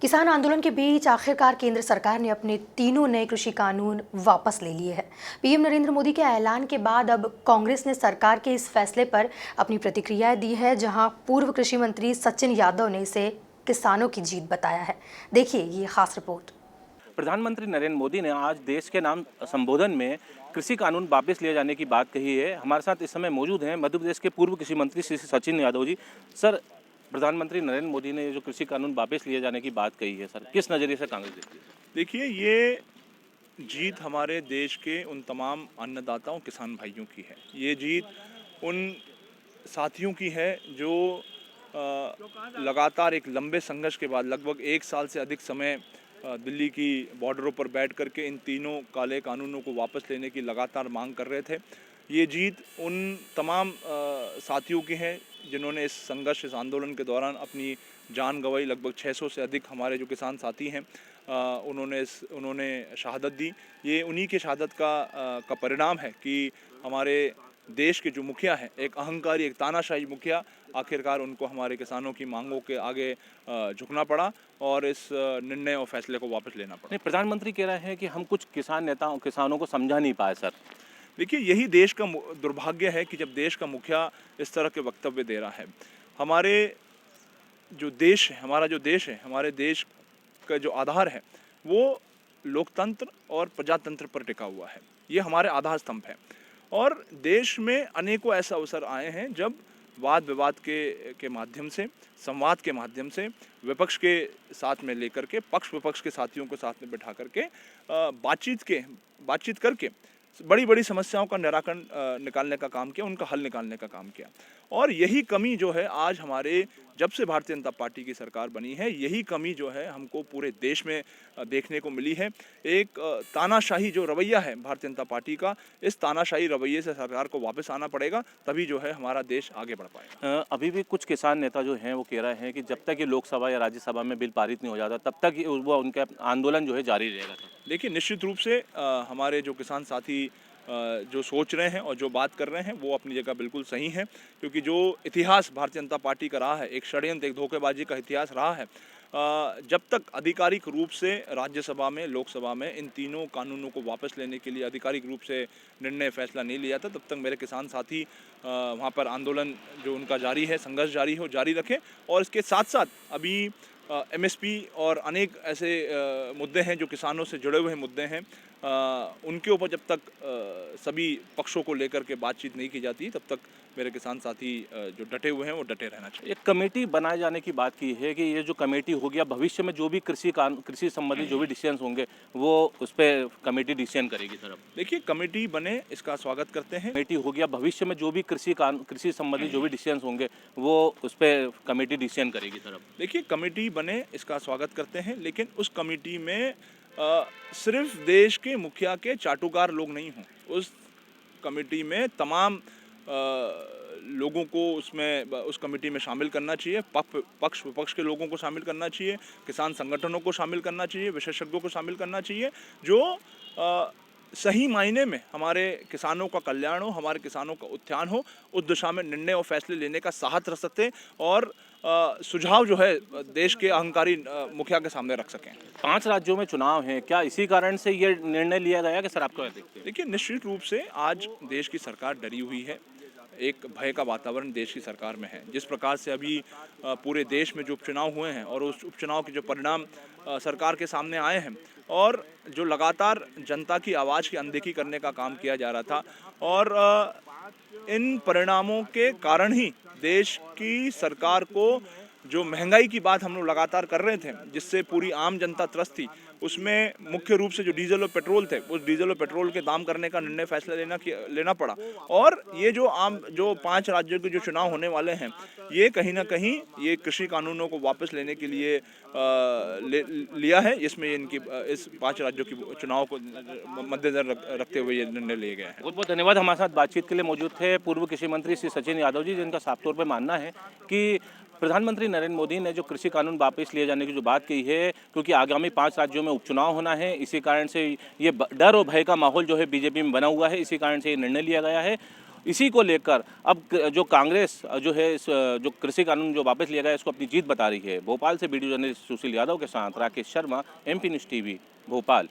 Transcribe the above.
किसान आंदोलन के बीच आखिरकार केंद्र सरकार ने अपने तीनों नए कृषि कानून वापस ले लिए हैं। पीएम नरेंद्र मोदी के ऐलान के बाद अब कांग्रेस ने सरकार के इस फैसले पर अपनी प्रतिक्रिया दी है, जहां पूर्व कृषि मंत्री सचिन यादव ने इसे किसानों की जीत बताया है। देखिए ये खास रिपोर्ट। प्रधानमंत्री नरेंद्र मोदी ने आज देश के नाम संबोधन में कृषि कानून वापस लिए जाने की बात कही है। हमारे साथ इस समय मौजूद हैं मध्य प्रदेश के पूर्व कृषि मंत्री श्री सचिन यादव जी। सर, प्रधानमंत्री नरेंद्र मोदी ने जो कृषि कानून वापस लिए जाने की बात कही है, सर किस नज़रिए से कांग्रेस देखती है? देखिए, ये जीत हमारे देश के उन तमाम अन्नदाताओं किसान भाइयों की है। ये जीत उन साथियों की है जो लगातार एक लंबे संघर्ष के बाद लगभग 1 साल से अधिक समय दिल्ली की बॉर्डरों पर बैठ करके इन तीनों काले कानूनों को वापस लेने की लगातार मांग कर रहे थे। ये जीत उन तमाम साथियों की है जिन्होंने इस संघर्ष, इस आंदोलन के दौरान अपनी जान गंवाई। लगभग 600 से अधिक हमारे जो किसान साथी हैं उन्होंने शहादत दी। ये उन्हीं के शहादत का परिणाम है कि हमारे देश के जो मुखिया हैं, एक अहंकारी, एक तानाशाही मुखिया, आखिरकार उनको हमारे किसानों की मांगों के आगे झुकना पड़ा और इस निर्णय और फैसले को वापस लेना पड़ा। नहीं, प्रधानमंत्री कह रहे हैं कि हम कुछ किसानों को समझा नहीं पाए। सर, देखिए, यही देश का दुर्भाग्य है कि जब देश का मुखिया इस तरह के वक्तव्य दे रहा है। हमारे जो देश है, हमारा जो देश है, हमारे देश का जो आधार है वो लोकतंत्र और प्रजातंत्र पर टिका हुआ है। ये हमारे आधार स्तंभ है और देश में अनेकों ऐसे अवसर आए हैं जब वाद विवाद के माध्यम से, संवाद के माध्यम से, विपक्ष के साथ में लेकर के, पक्ष विपक्ष के साथियों को साथ में बैठा करके बातचीत करके बड़ी बड़ी समस्याओं का निराकरण निकालने का काम किया, उनका हल निकालने का काम किया। और यही कमी जो है आज हमारे, जब से भारतीय जनता पार्टी की सरकार बनी है, यही कमी जो है हमको पूरे देश में देखने को मिली है। एक तानाशाही जो रवैया है भारतीय जनता पार्टी का, इस तानाशाही रवैये से सरकार को वापस आना पड़ेगा, तभी जो है हमारा देश आगे बढ़ पाएगा। अभी भी कुछ किसान नेता जो हैं वो कह रहे हैं कि जब तक ये लोकसभा या राज्यसभा में बिल पारित नहीं हो जाता तब तक वो उनका आंदोलन जो है जारी रहेगा। देखिए, निश्चित रूप से हमारे जो किसान साथी जो सोच रहे हैं और जो बात कर रहे हैं वो अपनी जगह बिल्कुल सही है, क्योंकि जो इतिहास भारतीय जनता पार्टी का रहा है, एक षड्यंत्र, एक धोखेबाजी का इतिहास रहा है। जब तक आधिकारिक रूप से राज्यसभा में, लोकसभा में इन तीनों कानूनों को वापस लेने के लिए आधिकारिक रूप से निर्णय फैसला नहीं लिया था, तब तक मेरे किसान साथी वहाँ पर आंदोलन जो उनका जारी है, संघर्ष जारी हो, जारी रखें। और इसके साथ साथ अभी एमएसपी और अनेक ऐसे मुद्दे हैं जो किसानों से जुड़े हुए मुद्दे हैं, उनके ऊपर जब तक सभी पक्षों को लेकर के बातचीत नहीं की जाती, तब तक मेरे किसान साथी जो डटे हुए हैं वो डटे रहना चाहिए। एक कमेटी बनाए जाने की बात की है कि ये जो कमेटी होगी, भविष्य में जो भी कृषि संबंधी जो भी डिसीजन होंगे वो उस पर कमेटी डिसीजन करेगी। सर, देखिए, कमेटी बने इसका स्वागत करते हैं। कमेटी होगी, भविष्य में जो भी कृषि संबंधी जो भी डिसीजन होंगे वो उस पर कमेटी डिसीजन करेगी। सर, देखिए, कमेटी बने इसका स्वागत करते हैं, लेकिन उस कमेटी में सिर्फ देश के मुखिया के चाटुकार लोग नहीं हों। उस कमेटी में तमाम लोगों को उस कमेटी में शामिल करना चाहिए। पक्ष विपक्ष के लोगों को शामिल करना चाहिए, किसान संगठनों को शामिल करना चाहिए, विशेषज्ञों को शामिल करना चाहिए, जो सही मायने में हमारे किसानों का कल्याण हो, हमारे किसानों का उत्थान हो, उस दिशा में निर्णय और फैसले लेने का साहस रख सकते और सुझाव जो है देश के अहंकारी मुखिया के सामने रख सकें। 5 राज्यों में चुनाव हैं, क्या इसी कारण से ये निर्णय लिया गया कि सर आपको देखते हैं? देखिए, निश्चित रूप से आज देश की सरकार डरी हुई है। एक भय का वातावरण देश की सरकार में है। जिस प्रकार से अभी पूरे देश में जो उपचुनाव हुए हैं और उस उपचुनाव के जो परिणाम सरकार के सामने आए हैं और जो लगातार जनता की आवाज़ की अनदेखी करने का काम किया जा रहा था, और इन परिणामों के कारण ही देश की सरकार को जो महंगाई की बात हम लोग लगातार कर रहे थे, जिससे पूरी आम जनता त्रस्त थी, उसमें मुख्य रूप से जो डीजल और पेट्रोल थे, उस डीजल और पेट्रोल के दाम करने का निर्णय फैसला लेना पड़ा। और ये जो 5 राज्यों के जो चुनाव होने वाले हैं, ये कहीं ना कहीं ये कृषि कानूनों को वापस लेने के लिए लिया है। इसमें इनकी इस 5 राज्यों की चुनाव को मद्देनजर रखते हुए ये निर्णय लिए गए हैं। बहुत बहुत धन्यवाद। हमारे साथ बातचीत के लिए मौजूद थे पूर्व कृषि मंत्री श्री सचिन यादव जी, जिनका साफ तौर पर मानना है कि प्रधानमंत्री नरेंद्र मोदी ने जो कृषि कानून वापस लिए जाने की जो बात कही है, क्योंकि आगामी 5 राज्यों में उपचुनाव होना है, इसी कारण से ये डर और भय का माहौल जो है बीजेपी में बना हुआ है, इसी कारण से ये निर्णय लिया गया है। इसी को लेकर अब जो कांग्रेस जो है इस जो कृषि कानून जो वापस लिया गया इसको अपनी जीत बता रही है। भोपाल से वीडियो जर्नलिस्ट सुशील यादव के साथ Rakesh Sharma, MP news TV, Bhopal.